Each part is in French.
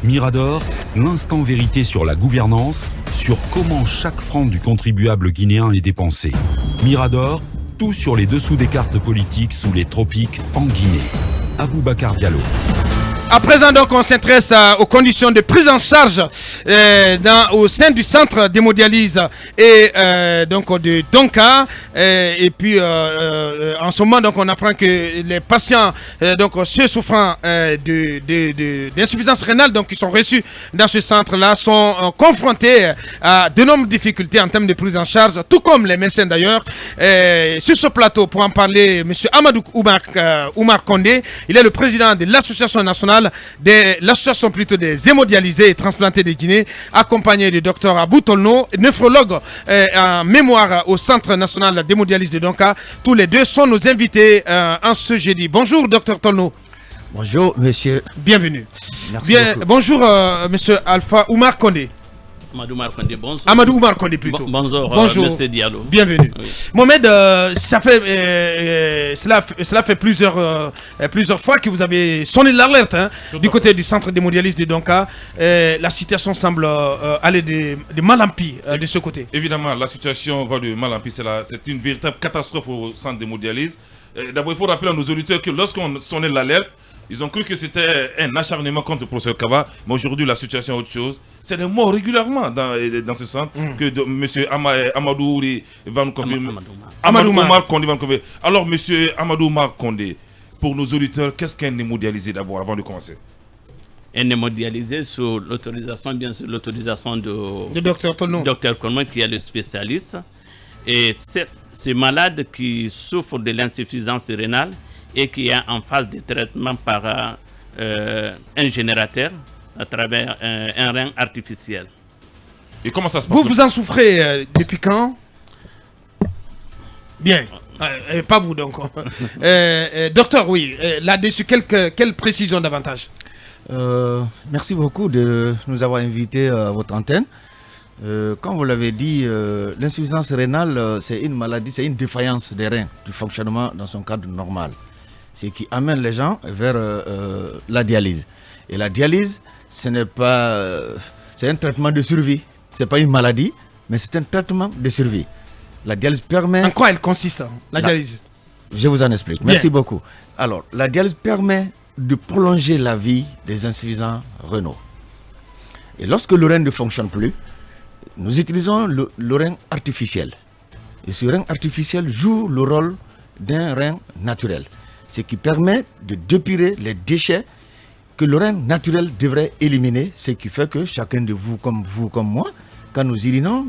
Mirador, l'instant vérité sur la gouvernance, sur comment chaque franc du contribuable guinéen est dépensé. Mirador, tout sur les dessous des cartes politiques sous les tropiques en Guinée. Aboubacar Diallo. À présent, donc, on s'intéresse aux conditions de prise en charge au sein du centre d'hémodialyse et donc de Donka. Et puis, en ce moment, donc, on apprend que les patients, donc ceux souffrant d'insuffisance rénale, donc, qui sont reçus dans ce centre-là, sont confrontés à de nombreuses difficultés en termes de prise en charge, tout comme les médecins d'ailleurs. Sur ce plateau, pour en parler, M. Amadou Oumar Kondé, il est le président de l'association nationale l'association plutôt des hémodialysés et transplantés de Guinée, accompagné du docteur Abou Tolno, néphrologue en mémoire au Centre national d'hémodialyse de Donka. Tous les deux sont nos invités en ce jeudi. Bonjour, docteur Tolno. Bonjour, monsieur. Bienvenue. Merci beaucoup. Bonjour, monsieur Alpha Oumar Kondé. Amadou Oumar Kondé, bonjour. Amadou Oumar Kondé plutôt. Bonjour, monsieur Diallo. Bienvenue. Oui. Mohamed, ça fait, cela fait plusieurs fois que vous avez sonné l'alerte du côté du centre d'hémodialyse de Donka. La situation semble aller de mal en pis de ce côté. Évidemment, la situation va de mal en pis. C'est une véritable catastrophe au centre d'hémodialyse. D'abord, il faut rappeler à nos auditeurs que lorsqu'on sonnait l'alerte, ils ont cru que c'était un acharnement contre le professeur Kaba, mais aujourd'hui la situation est autre chose. C'est des morts régulièrement dans ce centre que M. Amadou va nous confirmer. Amadou Oumar Kondé va nous confirmer. Alors, M. Amadou Oumar Kondé, pour nos auditeurs, qu'est-ce qu'un hémodialysé d'abord, avant de commencer? Un hémodialysé sous l'autorisation, bien sûr, l'autorisation de docteur Tolno. Docteur Tolno, qui est le spécialiste. Et ces malades qui souffrent de l'insuffisance rénale et qui est en phase de traitement par un générateur à travers un rein artificiel. Et comment ça se passe? Vous en souffrez depuis quand? Bien. Pas vous donc. Docteur, oui. Là-dessus, quelle précision davantage? Merci beaucoup de nous avoir invités à votre antenne. Comme vous l'avez dit, l'insuffisance rénale, c'est une maladie, c'est une défaillance des reins, du fonctionnement dans son cadre normal. C'est qui amène les gens vers la dialyse. Et la dialyse, ce n'est pas, c'est un traitement de survie. C'est pas une maladie, mais c'est un traitement de survie. La dialyse permet. En quoi elle consiste, la dialyse? Je vous en explique. Bien. Merci beaucoup. Alors, la dialyse permet de prolonger la vie des insuffisants rénaux. Et lorsque le rein ne fonctionne plus, nous utilisons le rein artificiel. Et ce rein artificiel joue le rôle d'un rein naturel. Ce qui permet de dépurer les déchets que le rein naturel devrait éliminer, ce qui fait que chacun de vous, comme moi, quand nous urinons,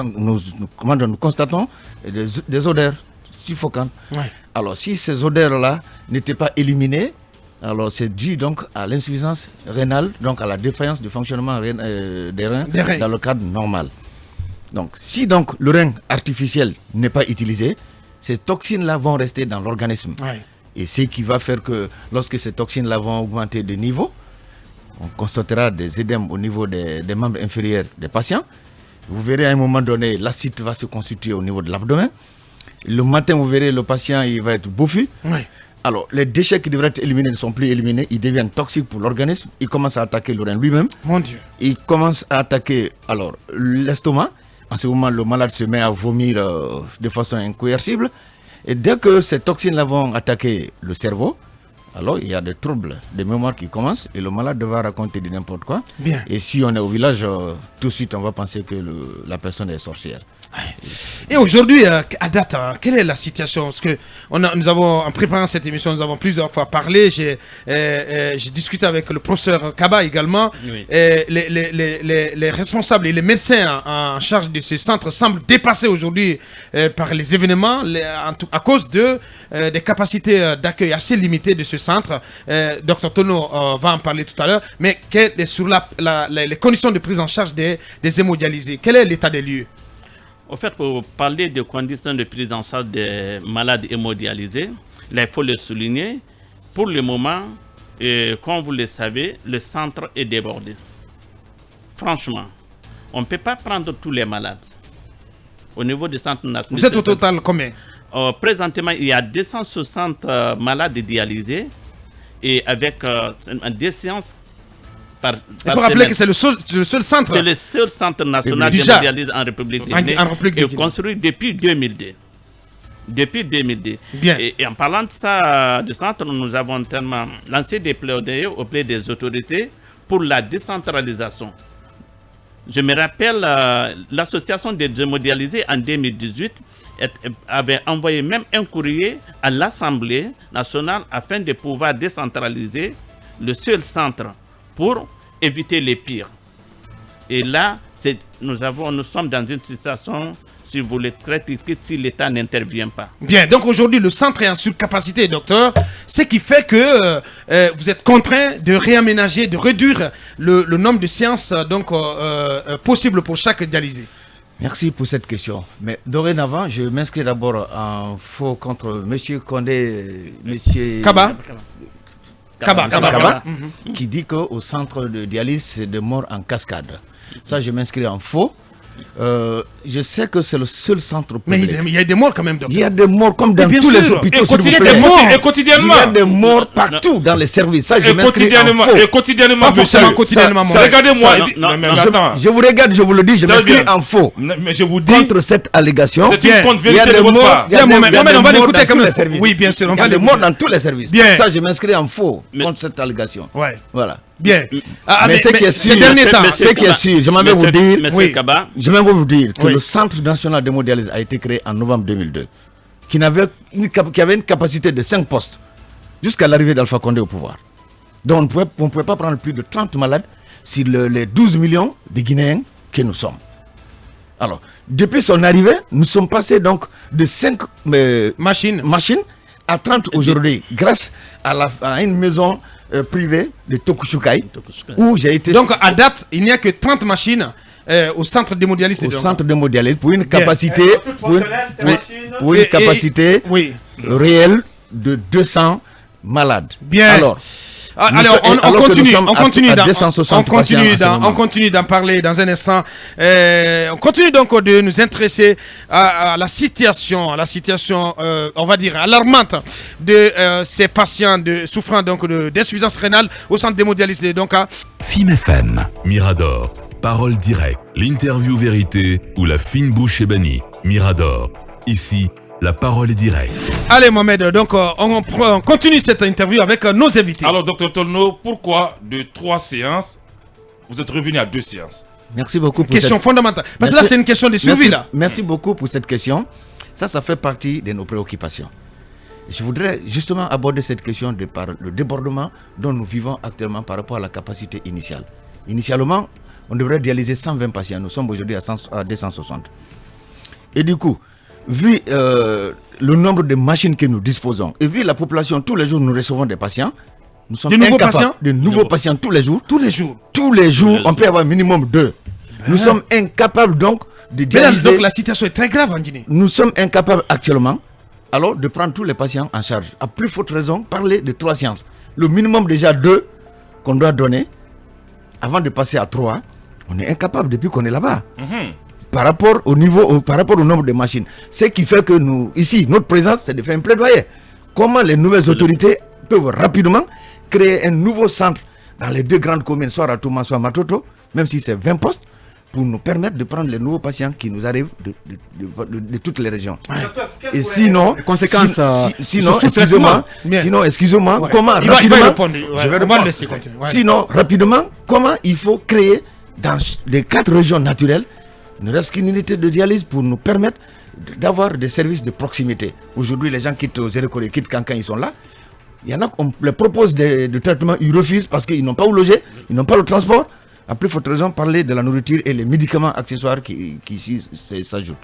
nous constatons des odeurs suffocantes. Ouais. Alors si ces odeurs-là n'étaient pas éliminées, alors c'est dû donc à l'insuffisance rénale, donc à la défaillance du fonctionnement des reins dans le cadre normal. Donc si donc le rein artificiel n'est pas utilisé, ces toxines-là vont rester dans l'organisme. Ouais. Et ce qui va faire que lorsque ces toxines-là vont augmenter de niveau, on constatera des édèmes au niveau des membres inférieurs des patients. Vous verrez à un moment donné, l'acide va se constituer au niveau de l'abdomen. Le matin, vous verrez le patient, il va être bouffi. Ouais. Alors, les déchets qui devraient être éliminés ne sont plus éliminés. Ils deviennent toxiques pour l'organisme. Ils commencent à attaquer le rein lui-même. Mon Dieu. Ils commencent à attaquer l'estomac. En ce moment, le malade se met à vomir de façon incoercible. Et dès que ces toxines-là vont attaquer le cerveau, alors il y a des troubles de mémoire qui commencent et le malade va raconter de n'importe quoi. Bien. Et si on est au village, tout de suite on va penser que la personne est sorcière. Et aujourd'hui, à date, quelle est la situation? Parce que nous avons, en préparant cette émission, nous avons plusieurs fois parlé. J'ai discuté avec le professeur Kaba également. Oui. Les responsables et les médecins en charge de ce centre semblent dépassés aujourd'hui par les événements à cause des capacités d'accueil assez limitées de ce centre. Dr Tono va en parler tout à l'heure. Mais sur les conditions de prise en charge des hémodialysés, quel est l'état des lieux? Au fait, pour parler des conditions de prise en charge des malades hémodialysés, là, il faut le souligner. Pour le moment, comme vous le savez, le centre est débordé. Franchement, on ne peut pas prendre tous les malades. Au niveau du centre national. Vous êtes au total combien? Présentement, il y a 260 malades dialysés et avec des séances Il faut rappeler que c'est le seul centre. C'est le seul centre national de Déjà. dialyse en République de Guinée. En République de Et Guinée. construit depuis 2002. Depuis 2002. Bien. Et en parlant de ça, du centre, nous avons tellement lancé des plaidoyers auprès des autorités pour la décentralisation. Je me rappelle, l'association des démodialisés en 2018 avait envoyé même un courrier à l'Assemblée nationale afin de pouvoir décentraliser le seul centre pour éviter les pires. Et là, nous sommes dans une situation, si vous voulez, très critique si l'État n'intervient pas. Bien, donc aujourd'hui, le centre est en surcapacité, docteur, ce qui fait que vous êtes contraint de réaménager, de réduire le nombre de séances possibles pour chaque dialysé. Merci pour cette question. Mais dorénavant, je m'inscris d'abord en faux contre M. Condé, M. Kaba, qui dit qu'au centre de dialyse, c'est de mort en cascade. Ça, je m'inscris en faux. Je sais que c'est le seul centre mais public. il y a des morts quand même, docteur. Il y a des morts comme dans bien tous sûr. les hôpitaux. Et s'il vous plaît. quotidiennement. Il y a des morts partout dans les services. Ça, je Et m'inscris en quotidiennement. faux. Et quotidiennement, Pas forcément monsieur. quotidiennement. ça- Regardez-moi. ça- non, mais non, attends. Je vous regarde, je vous le dis, je Très m'inscris bien. en faux. Mais je vous dis, Contre cette allégation. c'est Bien. une contre Il y a vérité de des votre morts, part. il y a des Mohamed, morts on va l'écouter dans quand tous même. les services. Oui, bien sûr, on Il y va a des l'écouter. morts dans tous les services. Bien. Ça, je m'inscris en faux Mais- contre cette allégation. Ouais. Voilà. Bien. Mais ce qui est sûr, ces derniers temps, ce qui est sûr, je m'en vais vous dire, Oui. Kaba, je vais vous dire que Oui. le Centre national de dialyse a été créé en novembre 2002, qui avait une capacité de 5 postes jusqu'à l'arrivée d'Alpha Condé au pouvoir. Donc on ne pouvait pas prendre plus de 30 malades sur les 12 millions de Guinéens que nous sommes. Alors, depuis son arrivée, nous sommes passés donc de 5 machine. machines à 30 aujourd'hui, grâce à une maison privée de Tokushukai, où j'ai été Donc à date, il n'y a que 30 machines au centre d'hémodialyse de au Donga. centre de dialyse pour une capacité, pour une Et- capacité Oui. réelle de 200 malades. Bien. Alors, Alors, nous sommes- alors que nous sommes on continue à d'en- 260 patients en ce moment. on continue d'en parler dans un instant. On continue donc de nous intéresser à la situation, on va dire alarmante de ces patients souffrant donc d'insuffisance rénale au centre d'hémodialyse de Donka. FIM FM, Mirador, Parole directe, l'interview vérité ou la fine bouche ébanie. Mirador, ici, la parole est directe. Allez Mohamed, donc on continue cette interview avec nos invités. Alors, docteur Tolno, pourquoi de 3 séances, vous êtes revenu à 2 séances? merci beaucoup pour Question cette... fondamentale. Parce que Merci. là, c'est une question de survie Merci, là. merci beaucoup pour cette question. Ça fait partie de nos préoccupations. Je voudrais justement aborder cette question par le débordement dont nous vivons actuellement par rapport à la capacité initiale. Initialement, on devrait dialyser 120 patients. Nous sommes aujourd'hui à 260. Et du coup, vu le nombre de machines que nous disposons et vu la population, tous les jours nous recevons des patients, nous sommes De nouveaux incapables- patients de nouveaux patients tous les jours. Tous les jours. Tous les jours, on peut avoir minimum 2. Nous sommes incapables donc de Mais là, dialyser. donc, la situation est très grave en Guinée. Nous sommes incapables actuellement alors de prendre tous les patients en charge. À plus forte raison, parler de 3 séances. Le minimum déjà 2 qu'on doit donner avant de passer à 3. On est incapable depuis qu'on est là-bas. Par rapport au nombre de machines. Ce qui fait que nous, ici, notre présence, c'est de faire un plaidoyer. Comment les nouvelles autorités peuvent rapidement créer un nouveau centre dans les 2 grandes communes, soit Ratouma, soit Matoto, même si c'est 20 postes, pour nous permettre de prendre les nouveaux patients qui nous arrivent de toutes les régions. Et sinon, conséquences, sinon, sous excusez-moi, traitement. Ouais. comment Il va y rapidement, répondre. Ouais, je vais on va répondre. le laisser continuer. Ouais. Sinon, rapidement, comment il faut créer dans les 4 régions naturelles ne reste qu'une unité de dialyse pour nous permettre d'avoir des services de proximité. Aujourd'hui, les gens quittent Zérekore, quittent Kankan, ils sont là. Il y en a qu'on leur propose des traitements, ils refusent parce qu'ils n'ont pas où loger, ils n'ont pas le transport. À plus forte raison, parler de la nourriture et les médicaments accessoires qui ici s'ajoutent.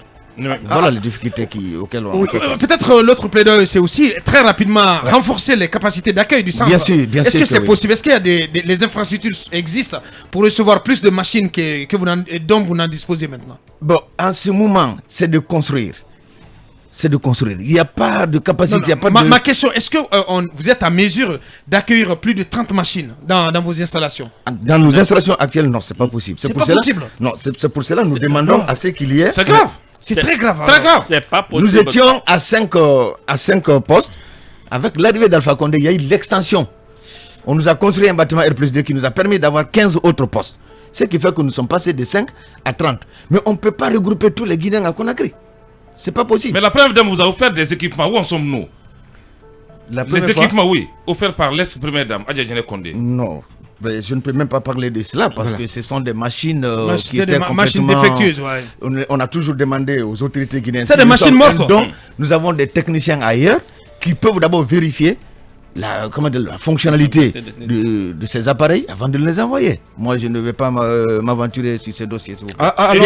Voilà les difficultés auxquelles on fait face. Peut-être l'autre plaidoyer, c'est aussi très rapidement renforcer les capacités d'accueil du centre. Bien sûr, bien Est-ce sûr que que c'est oui. possible? Est-ce qu'il y a les infrastructures existent pour recevoir plus de machines dont vous n'en disposez maintenant? Bon, en ce moment, c'est de construire. C'est de construire. Il n'y a pas de capacité. Non, il y a pas ma, de... ma question, est-ce que vous êtes à mesure d'accueillir plus de 30 machines dans vos installations? Dans nos installations actuelles, non, c'est pas possible. C'est pour pas cela, possible. Non, c'est pour cela que nous demandons à ce qu'il y ait. C'est grave. C'est très grave. Très alors. grave. c'est pas possible. Nous étions à 5 postes. Avec l'arrivée d'Alpha Condé, il y a eu l'extension. On nous a construit un bâtiment R+2 qui nous a permis d'avoir 15 autres postes. Ce qui fait que nous sommes passés de 5 à 30. Mais on ne peut pas regrouper tous les Guinéens à Conakry. C'est pas possible. Mais la première dame vous a offert des équipements. Où en sommes-nous? Les équipements, oui, offerts par l'ex-première dame, Adja Diané Condé. Non. Mais je ne peux même pas parler de cela parce que ce sont des machines qui étaient complètement... machines défectueuses, ouais. On a toujours demandé aux autorités guinéennes. C'est des machines mortes. Donc, nous avons des techniciens ailleurs qui peuvent d'abord vérifier la fonctionnalité de ces appareils avant de les envoyer. Moi, je ne vais pas m'aventurer sur ces dossiers.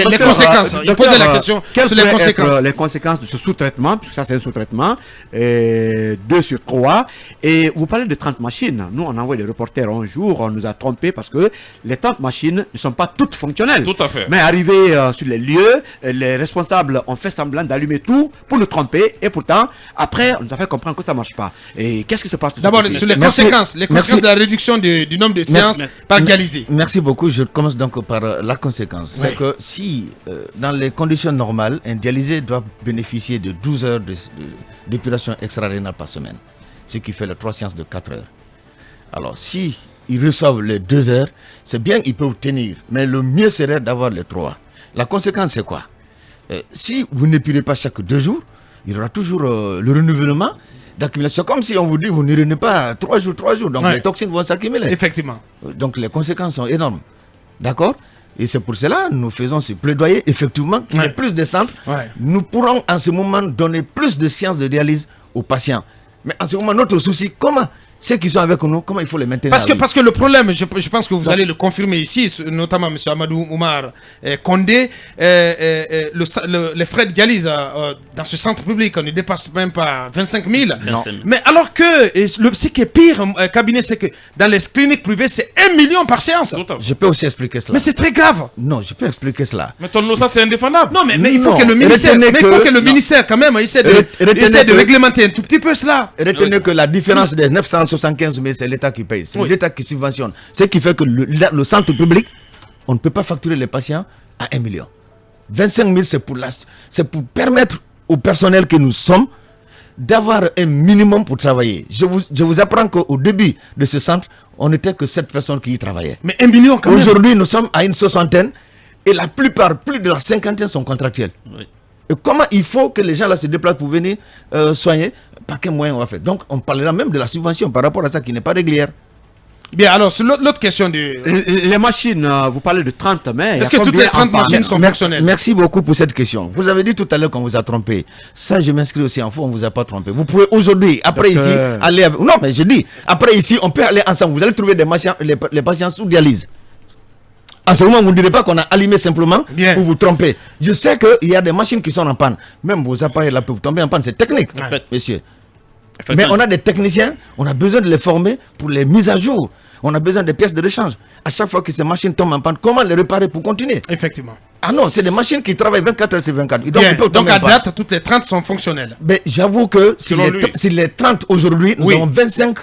Les conséquences, il posait la question sur les conséquences. Les conséquences de ce sous-traitement, puisque ça c'est un sous-traitement, 2 sur 3. Et vous parlez de 30 machines. Nous, on envoie des reporters un jour, on nous a trompés parce que les 30 machines ne sont pas toutes fonctionnelles. Tout à fait. Mais arrivé sur les lieux, les responsables ont fait semblant d'allumer tout pour nous tromper. Et pourtant, après, on nous a fait comprendre que ça ne marche pas. Et qu'est-ce qui se passe? D'abord, sur les conséquences de la réduction du nombre de séances par dialysé. Merci beaucoup. Je commence donc par la conséquence. Oui. C'est que si, dans les conditions normales, un dialysé doit bénéficier de 12 heures d'épuration extra-rénale par semaine, ce qui fait les 3 séances de 4 heures. Alors, si ils reçoivent les 2 heures, c'est bien, ils peuvent tenir. Mais le mieux serait d'avoir les 3. La conséquence, c'est quoi? Si vous n'épurez pas chaque 2 jours, il y aura toujours le renouvellement d'accumulation. Comme si on vous dit, vous n'urinez pas 3 jours. Donc les toxines vont s'accumuler. Effectivement. Donc les conséquences sont énormes. D'accord? Et c'est pour cela que nous faisons ce plaidoyer. Effectivement, qu'il y ait plus de centres. Nous pourrons en ce moment donner plus de séances de dialyse aux patients. Mais en ce moment, notre souci, comment ceux qui sont avec nous, comment il faut les maintenir? Parce que le problème, je pense que vous allez le confirmer ici, notamment M. Amadou Oumar Condé, les frais de dialyse dans ce centre public ne dépassent même pas 25 000. Mais alors que, ce qui est pire, cabinet, c'est que dans les cliniques privées, c'est 1 million par séance. Je peux aussi expliquer cela. Mais c'est très grave. Non, je peux expliquer cela. Mais ça c'est indéfendable. Non, mais il faut que le ministère, quand même, essaie de réglementer un tout petit peu cela. Retenez que la différence des 975 000, c'est l'État qui paye. C'est l'État qui subventionne. Ce qui fait que le centre public, on ne peut pas facturer les patients à 1 million. 25 000, c'est pour permettre au personnel que nous sommes d'avoir un minimum pour travailler. Je vous apprends qu'au début de ce centre, on n'était que 7 personnes qui y travaillaient. Mais 1 million quand même. Aujourd'hui, nous sommes à une 60aine et la plupart, plus de la 50aine sont contractuels. Oui. Et comment il faut que les gens là se déplacent pour venir soigner? Par quel moyen on va faire? Donc on parlera même de la subvention par rapport à ça qui n'est pas régulière. Bien, alors sur l'autre question de... Les machines, vous parlez de 30, mais... Est-ce que toutes les 30 machines sont fonctionnelles? Merci beaucoup pour cette question. Vous avez dit tout à l'heure qu'on vous a trompé. Ça, je m'inscris aussi en faux, on ne vous a pas trompé. Vous pouvez aujourd'hui, après ici, aller avec... Non, mais je dis, après ici, on peut aller ensemble. Vous allez trouver des machines, les patients sous dialyse. En ce moment, vous ne direz pas qu'on a allumé simplement pour vous tromper. Je sais qu'il y a des machines qui sont en panne. Même vos appareils là peuvent tomber en panne. C'est technique, messieurs. Mais on a des techniciens, on a besoin de les former pour les mises à jour. On a besoin de pièces de rechange. À chaque fois que ces machines tombent en panne, comment les réparer pour continuer? Effectivement. Ah non, c'est des machines qui travaillent 24 heures sur 24. Donc à date, toutes les 30 sont fonctionnelles. Mais j'avoue que si les 30 aujourd'hui, nous avons 25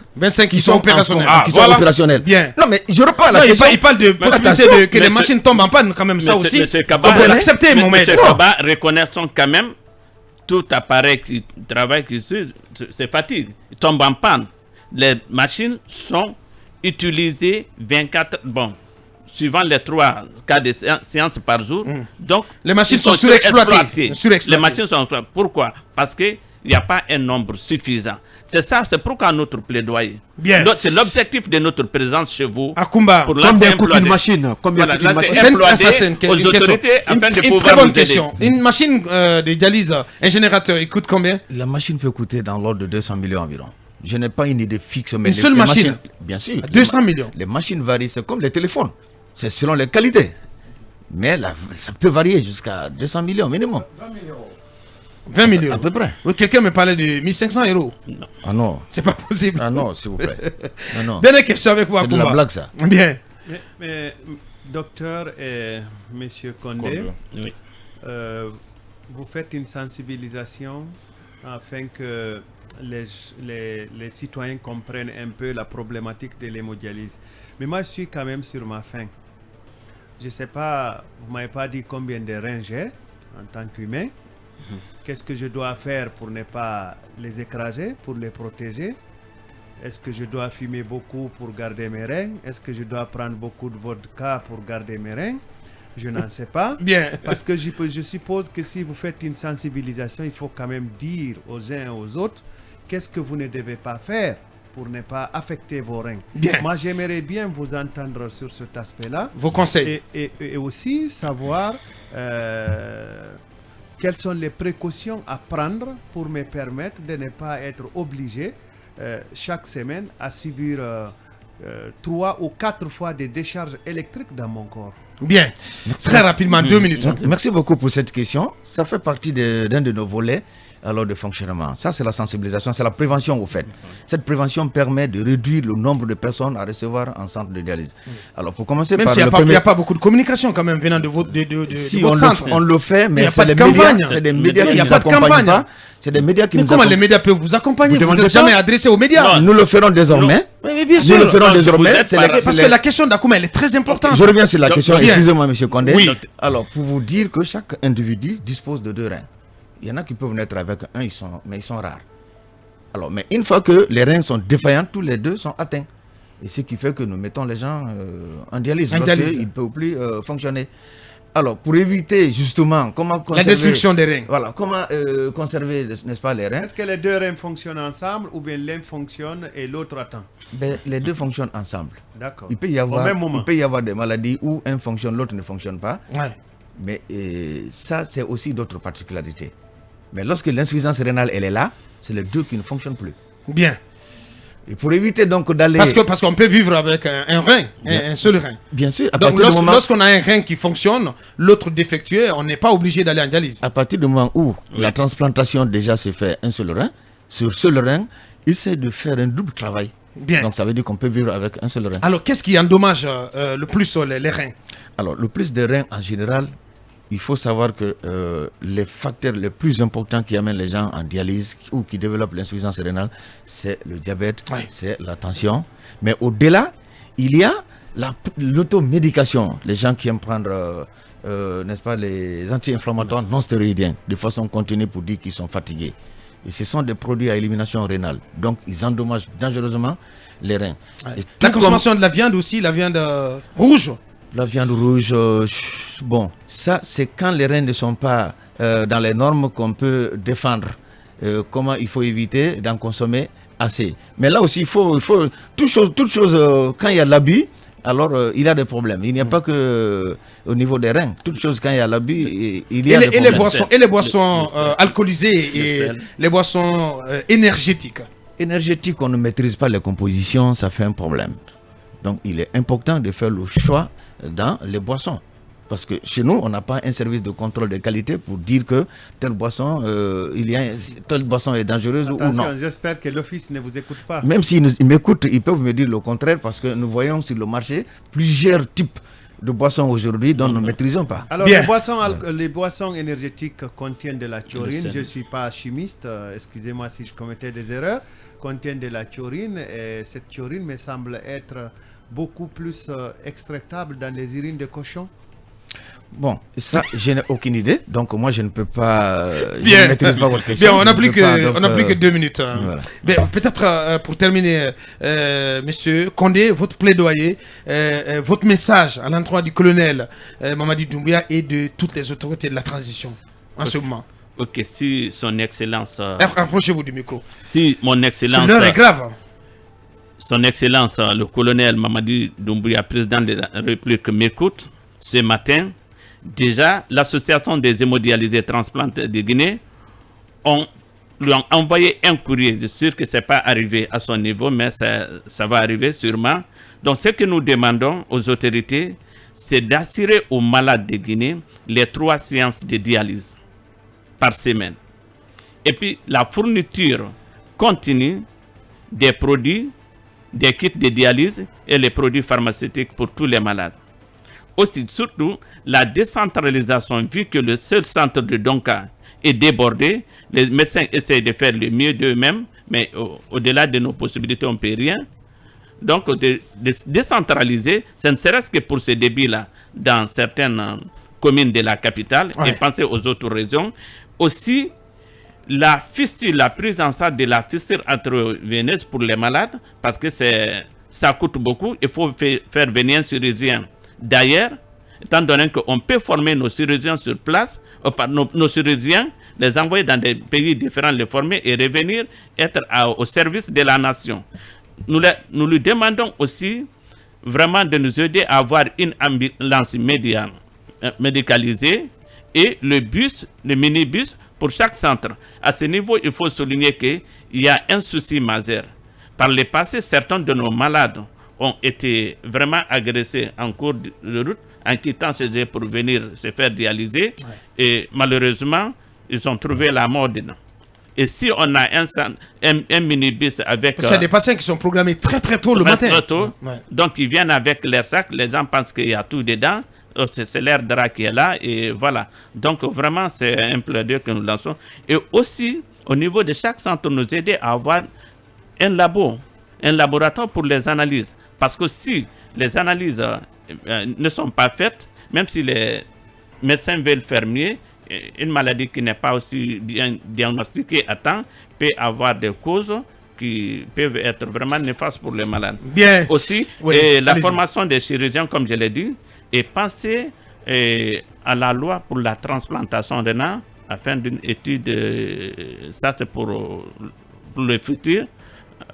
qui sont opérationnels. Opérationnels. Bien. Non, mais je reprends la question. Il parle de possibilité que les machines tombent en panne quand même. Ça aussi, vous l'acceptez, mon maître. M. Kaba, reconnaissons quand même tout appareil qui travaille, c'est fatigue. Il tombe en panne. Les machines sont utilisées 24... Bon, suivant les 3 cas de séances par jour. Donc, les machines sont surexploitées. Les machines sont surexploitées. Pourquoi? Parce qu'il n'y a pas un nombre suffisant. C'est ça, c'est pourquoi notre plaidoyer. Bien. C'est l'objectif de notre présence chez vous. À Kumba, combien coûte une machine? C'est une très bonne question. Une machine de dialyse, un générateur, il coûte combien? La machine peut coûter dans l'ordre de 200 millions environ. Je n'ai pas une idée fixe. Mais une seule machine? Bien sûr. 200 millions. Les machines varient, c'est comme les téléphones. C'est selon les qualités. Mais ça peut varier jusqu'à 200 millions minimum. 20 millions. À peu près. Oui, quelqu'un me parlait de 1500 euros. Non. Ah non. C'est pas possible. Ah non, s'il vous plaît. Ah non. Dernière question avec vous. C'est de la blague, ça. Bien. Mais docteur et monsieur Condé, oui. Vous faites une sensibilisation afin que les citoyens comprennent un peu la problématique de l'hémodialyse. Mais moi, je suis quand même sur ma faim. Je ne sais pas, vous ne m'avez pas dit combien de reins j'ai en tant qu'humain. Qu'est-ce que je dois faire pour ne pas les écraser, pour les protéger? Est-ce que je dois fumer beaucoup pour garder mes reins? Est-ce que je dois prendre beaucoup de vodka pour garder mes reins? Je n'en sais pas. Bien. Parce que je suppose que si vous faites une sensibilisation, il faut quand même dire aux uns et aux autres qu'est-ce que vous ne devez pas faire pour ne pas affecter vos reins. Bien. Moi, j'aimerais bien vous entendre sur cet aspect-là. Vos conseils. Et aussi savoir quelles sont les précautions à prendre pour me permettre de ne pas être obligé chaque semaine à subir 3 ou 4 fois des décharges électriques dans mon corps. Bien. Très rapidement, 2 minutes. Merci beaucoup pour cette question. Ça fait partie d'un de nos volets alors de fonctionnement. Ça, c'est la sensibilisation, c'est la prévention au fait. Cette prévention permet de réduire le nombre de personnes à recevoir en centre de dialyse. Alors, pour commencer Même par s'il n'y a pas beaucoup de communication quand même venant de votre, si de votre centre. on le fait, mais c'est des médias qui ne nous accompagnent pas. C'est des médias qui nous accompagnent. Comment les médias peuvent vous accompagner? Vous n'êtes jamais adressé aux médias. Nous le ferons désormais. Mais bien sûr. Nous le ferons désormais. Parce que la question d'Akouma, elle est très importante. Je reviens sur la question. Bien. Excusez-moi, M. Condé. Oui. Alors, pour vous dire que chaque individu dispose de 2 reins. Il y en a qui peuvent naître avec un, mais ils sont rares. Alors, mais une fois que les reins sont défaillants, tous les 2 sont atteints. Et ce qui fait que nous mettons les gens en dialyse. Ils ne peuvent plus fonctionner. Alors, pour éviter justement comment conserver... La destruction des reins. Voilà, comment conserver, n'est-ce pas, les reins? Est-ce que les 2 reins fonctionnent ensemble ou bien l'un fonctionne et l'autre attend? Les 2 fonctionnent ensemble. D'accord. Il peut y avoir des maladies où un fonctionne, l'autre ne fonctionne pas. Ouais. Mais ça, c'est aussi d'autres particularités. Mais lorsque l'insuffisance rénale, elle est là, c'est les 2 qui ne fonctionnent plus. Bien. Et pour éviter donc d'aller... Parce qu'on peut vivre avec un rein, un seul rein. Bien sûr. Donc lorsqu'on a un rein qui fonctionne, l'autre défectueux, on n'est pas obligé d'aller en dialyse. À partir du moment où la transplantation déjà se fait un seul rein, sur seul rein, il essaie de faire un double travail. Bien. Donc ça veut dire qu'on peut vivre avec un seul rein. Alors qu'est-ce qui endommage le plus les reins? Alors le plus de reins en général, il faut savoir que les facteurs les plus importants qui amènent les gens en dialyse ou qui développent l'insuffisance rénale, c'est le diabète, c'est la tension. Mais au-delà, il y a l'automédication. Les gens qui aiment prendre, n'est-ce pas, les anti-inflammatoires non stéroïdiens de façon continue pour dire qu'ils sont fatigués. Et ce sont des produits à élimination rénale. Donc, ils endommagent dangereusement les reins. La consommation de la viande aussi, la viande rouge. La viande rouge, bon, ça c'est quand les reins ne sont pas dans les normes qu'on peut défendre. Comment il faut éviter d'en consommer assez. Mais là aussi, il faut toute chose quand il y a de l'abus, alors il y a des problèmes. Il n'y a pas que au niveau des reins. Toute chose quand il y a l'abus, il y a des problèmes. Et les boissons alcoolisées et les boissons énergétiques. Énergétiques, on ne maîtrise pas les compositions, ça fait un problème. Donc il est important de faire le choix dans les boissons. Parce que chez nous, on n'a pas un service de contrôle de qualité pour dire que telle boisson, telle boisson est dangereuse ou non. J'espère que l'office ne vous écoute pas. Même s'ils m'écoutent, ils peuvent me dire le contraire parce que nous voyons sur le marché plusieurs types de boissons aujourd'hui dont nous ne maîtrisons pas. Alors, les boissons énergétiques contiennent de la taurine. Je ne suis pas chimiste, excusez-moi si je commettais des erreurs. Contiennent de la taurine et cette taurine me semble être beaucoup plus extractable dans les urines de cochon. Bon, ça, je n'ai aucune idée. Donc, moi, je ne peux pas. Je ne maîtrise pas votre question. Bien, on n'a plus que 2 minutes. Voilà. Peut-être pour terminer, monsieur Condé, votre plaidoyer, votre message à l'endroit du colonel Mamadi Doumbouya et de toutes les autorités de la transition en ce moment. Ok, si son excellence... Approchez-vous du micro. Si mon excellence... L'heure est grave. Son excellence, le colonel Mamadi Doumbouya, président de la République, m'écoute ce matin. Déjà, l'association des hémodialysés transplantes de Guinée lui ont envoyé un courrier. Je suis sûr que ce n'est pas arrivé à son niveau, mais ça va arriver sûrement. Donc, ce que nous demandons aux autorités, c'est d'assurer aux malades de Guinée les 3 séances de dialyse par semaine. Et puis, la fourniture continue des produits, des kits de dialyse et les produits pharmaceutiques pour tous les malades. Aussi, surtout, la décentralisation, vu que le seul centre de Donka est débordé, les médecins essayent de faire le mieux d'eux-mêmes, mais au-delà de nos possibilités, on ne peut rien. Donc, de décentraliser, ce ne serait-ce que pour ce débit-là, dans certaines communes de la capitale, et penser aux autres régions. Aussi, la fistule, la prise en charge de la fistule artério-veineuse pour les malades, parce que ça coûte beaucoup, il faut faire venir un chirurgien d'ailleurs, étant donné qu'on peut former nos chirurgiens sur place, nos chirurgiens, les envoyer dans des pays différents, les former et revenir être au service de la nation. Nous lui demandons aussi vraiment de nous aider à avoir une ambulance médicalisée et le minibus pour chaque centre. À ce niveau, il faut souligner qu'il y a un souci majeur. Par le passé, certains de nos malades ont été vraiment agressés en cours de route, en quittant chez eux pour venir se faire dialyser. Ouais. Et malheureusement, ils ont trouvé la mort dedans. Et si on a un minibus avec... Parce qu'il y a des patients qui sont programmés très très tôt le matin. Très tôt. Ouais. Donc ils viennent avec leur sac, les gens pensent qu'il y a tout dedans. C'est l'air drap qui est là et voilà. Donc vraiment c'est un plaidoyer que nous lançons. Et aussi au niveau de chaque centre, nous aider à avoir un laboratoire pour les analyses. Parce que si les analyses ne sont pas faites, même si les médecins veulent faire mieux, une maladie qui n'est pas aussi bien diagnostiquée à temps peut avoir des causes qui peuvent être vraiment néfastes pour les malades. Bien. Aussi, oui, la formation des chirurgiens, comme je l'ai dit, est passée à la loi pour la transplantation rénale afin d'une étude, ça c'est pour le futur,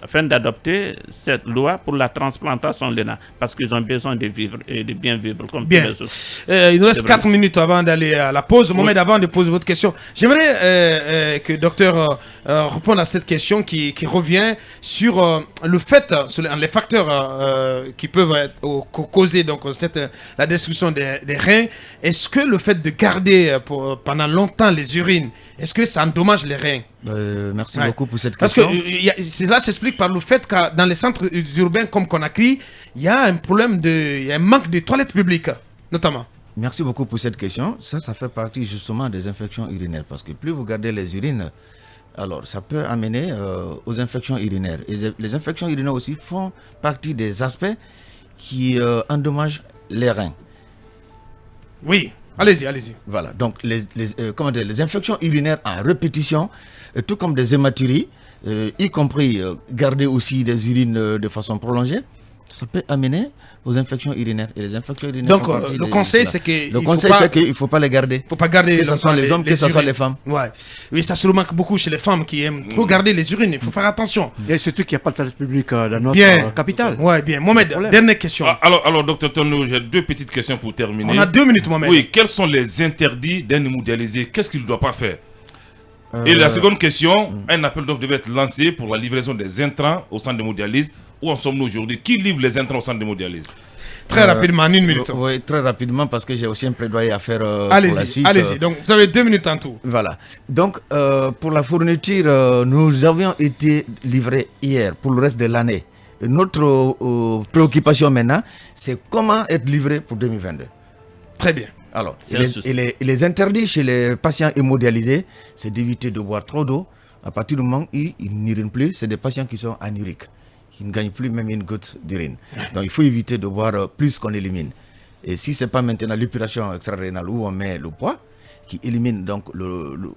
afin d'adopter cette loi pour la transplantation rénale, parce qu'ils ont besoin de vivre et de bien vivre comme tous les autres. Il nous reste 4 minutes avant d'aller à la pause. Mohamed, avant de poser votre question, j'aimerais que le docteur réponde à cette question qui revient sur le fait, sur les facteurs qui peuvent causer donc, la destruction des reins. Est-ce que le fait de garder pendant longtemps les urines, est-ce que ça endommage les reins? Merci beaucoup pour cette question. Parce que cela s'explique par le fait que dans les centres urbains comme Conakry, il y a un problème il y a un manque de toilettes publiques, notamment. Merci beaucoup pour cette question. Ça fait partie justement des infections urinaires. Parce que plus vous gardez les urines, alors ça peut amener aux infections urinaires. Et les infections urinaires aussi font partie des aspects qui endommagent les reins. Oui. Allez-y. Voilà, donc les infections urinaires en répétition, tout comme des hématuries, y compris garder aussi des urines de façon prolongée, ça peut amener aux infections urinaires. Et les infections urinaires. Donc le conseil c'est qu'il ne faut pas les garder. Il ne faut pas garder que ce soit les hommes, que ce soit les femmes. Ouais. Oui, ça se remarque beaucoup chez les femmes qui aiment trop garder les urines. Il faut faire attention. Et surtout qu'il n'y a pas de toilette publique dans notre capitale. Ouais, bien. Mohamed, dernière question. Alors docteur Tono, j'ai 2 petites questions pour terminer. On a 2 minutes, Mohamed. Oui, quels sont les interdits d'un hémodialysé? Qu'est-ce qu'il ne doit pas faire? Et la seconde question, un appel d'offres devait être lancé pour la livraison des intrants au centre d'hémodialyse. Où en sommes-nous aujourd'hui? Qui livre les intrants au centre d'hémodialyse? Très rapidement, en 1 minute. Oui, très rapidement, parce que j'ai aussi un plaidoyer à faire pour la suite. Allez-y, donc vous avez 2 minutes en tout. Voilà. Donc, pour la fourniture, nous avions été livrés hier pour le reste de l'année. Notre préoccupation maintenant, c'est comment être livré pour 2022. Très bien. Alors, les interdits chez les patients hémodialysés, c'est d'éviter de boire trop d'eau. À partir du moment où ils n'urinent plus, c'est des patients qui sont anuriques. Ils ne gagnent plus même une goutte d'urine. Donc il faut éviter de boire plus qu'on élimine. Et si ce n'est pas maintenant l'épuration extra-rénale où on met le poids, qui élimine donc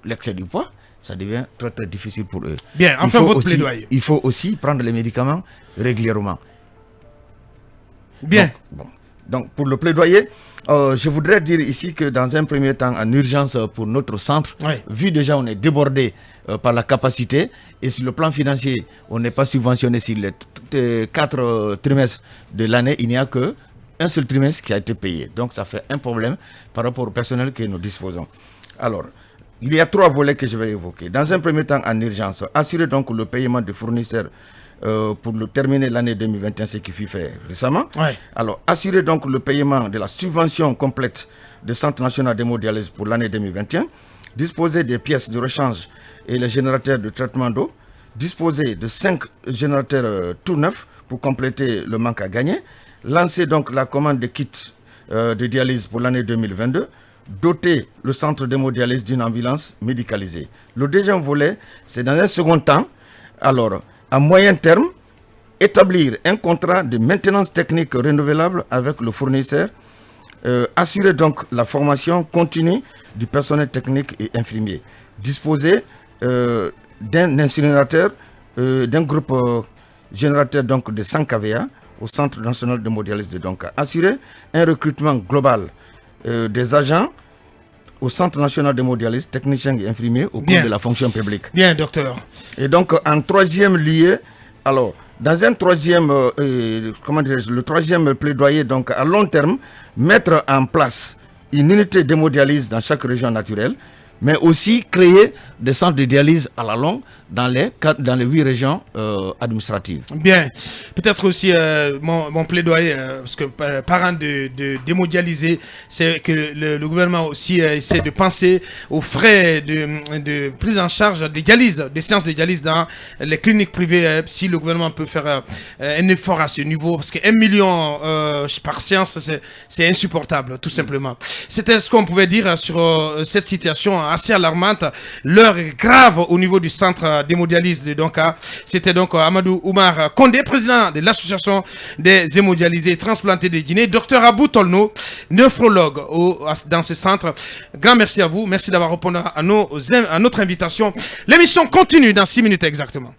l'excès du poids, ça devient très très difficile pour eux. Bien, enfin votre plaidoyer. Il faut aussi prendre les médicaments régulièrement. Bien. Donc pour le plaidoyer, je voudrais dire ici que dans un premier temps, en urgence pour notre centre, vu déjà on est débordé par la capacité et sur le plan financier, on n'est pas subventionné sur les 4 trimestres de l'année, il n'y a qu'un seul trimestre qui a été payé. Donc ça fait un problème par rapport au personnel que nous disposons. Alors, il y a 3 volets que je vais évoquer. Dans un premier temps, en urgence, assurer donc le paiement des fournisseurs pour terminer l'année 2021, ce qui fut fait récemment. Alors, assurer donc le paiement de la subvention complète du Centre national d'hémodialyse pour l'année 2021, disposer des pièces de rechange et les générateurs de traitement d'eau, disposer de 5 générateurs tout neufs pour compléter le manque à gagner, lancer donc la commande de kits de dialyse pour l'année 2022, doter le centre d'hémodialyse d'une ambulance médicalisée. Le deuxième volet, c'est dans un second temps, alors, à moyen terme, établir un contrat de maintenance technique renouvelable avec le fournisseur, assurer donc la formation continue du personnel technique et infirmier, disposer d'un incinérateur, d'un groupe générateur donc de 100 kVA au Centre national de modélisme de Donka. Assurer un recrutement global des agents au Centre national de modélisme, techniciens et infirmiers au cours de la fonction publique. Bien, docteur. Et donc, en troisième lieu, alors, dans un troisième, le troisième plaidoyer, donc à long terme, mettre en place une unité de dialyse dans chaque région naturelle, mais aussi créer des centres de dialyse à la longue dans les 8 régions administratives. Bien. Peut-être aussi mon plaidoyer, parce que parlant de démodialiser, c'est que le gouvernement aussi essaie de penser aux frais de prise en charge des dialyses, des séances de dialyse dans les cliniques privées, si le gouvernement peut faire un effort à ce niveau, parce que 1 million par séance, c'est insupportable, tout simplement. C'était ce qu'on pouvait dire sur cette situation assez alarmante. L'heure est grave au niveau du centre d'hémodialyse de Donka. C'était donc Amadou Oumar Kondé, président de l'association des hémodialysés transplantés de Guinée. Docteur Abou Tolno, nephrologue dans ce centre. Grand merci à vous. Merci d'avoir répondu à notre invitation. L'émission continue dans 6 minutes exactement.